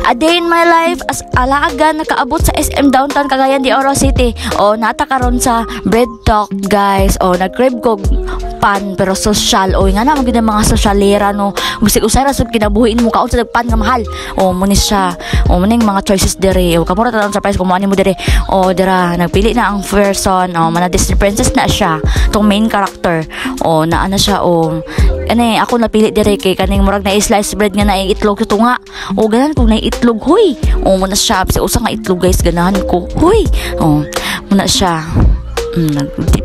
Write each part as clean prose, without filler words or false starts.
A day in my life as alaga nakaabot sa SM Downtown Cagayan de Oro City. O nata karon sa Bread Talk guys. O nag-crave ko pan pero social. O nga na maganda mga sosyalera no. Bisig usara sud kinabuhin mo kaon sa pan nga mahal. O muni siya. O muning mga choices dire. O kamura ta surprise kung mo dire. O dira nagpili na ang person. O mana Disney princess na siya. Tong main character. O naa na siya o ani ako napili dire kay kaning murag na slice bread nga naay itlog sa tunga. O ganan kung naay itlog hoy. O muna siya sa usa nga itlog guys ganahan ko. Hoy. O muna siya.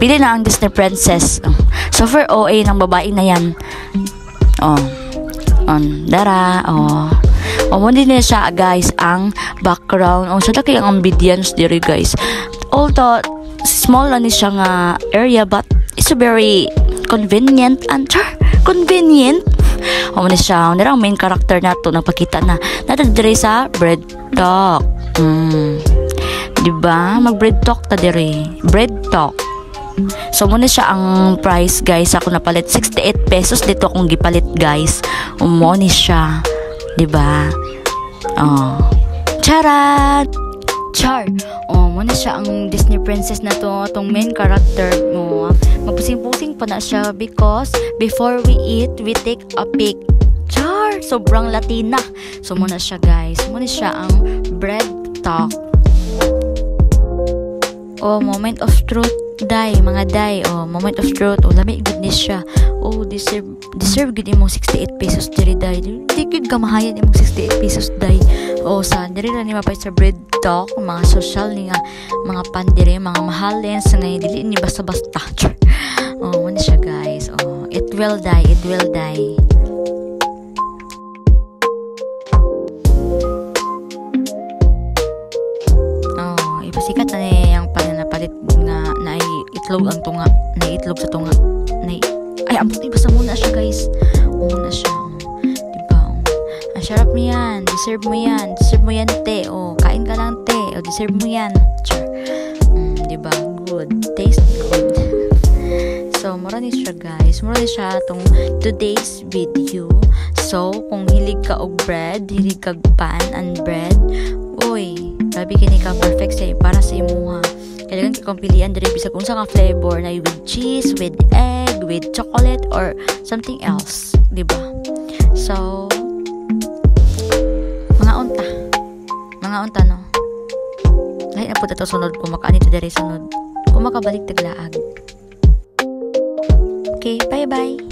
Pili na ang Disney princess. So for OA ng babae na yan. Dara. Muna din siya guys ang background. Siya laki ang ambience dire guys. Although small lang siya nga area but it's very convenient and convenient. Muna siya. Ang main character na to nagpakita na natin dire sa Bread Talk. Diba? Mag-bread talk ta dire. Bread talk. So muna siya ang price guys. Ako napalit 68 pesos dito akong gipalit guys. Umoni siya. Diba? Charat! Char! Muna siya ang Disney princess na to. Itong main character. Mapusing-pusing pa na siya because before we eat, we take a pic. Char! Sobrang Latina. So muna siya guys. Muna siya ang bread talk. Moment of truth, mga day. Moment of truth. Lamig goodness siya. Deserve good imong 68 pesos diri day. Di good kamahayan imong 68 pesos day. Sa diri na ni mapay sa Bread Talk, mga social ni nga mga pandire, mga mahalin sa ngay dili ni basta-basta. Ano siya guys. It will die. Ipasikat na niya yung pananapalit nga na itlog ang tunga. Na itlog sa tunga. Ay, basta muna siya guys. Muna siya. Diba? Ang sarap mo yan. Deserve mo yan. Deserve mo yan, te. Kain ka lang, te. Deserve mo yan. Char. Diba? Good. Taste good. So, mura ni siya guys. Mura ni siya itong today's video. So, kung hilig ka og bread, hilig ka pan and bread, grabe kini ka perfect sa para sa imuha. Kailangan ka kong pilian diri bisag unsa ka flavor na with cheese, with egg, with chocolate or something else, di ba? So mga unta no. Lahi na pud ato sunod kung makaani ta diri sunod. Kung makabalik taglaag. Okay, bye-bye.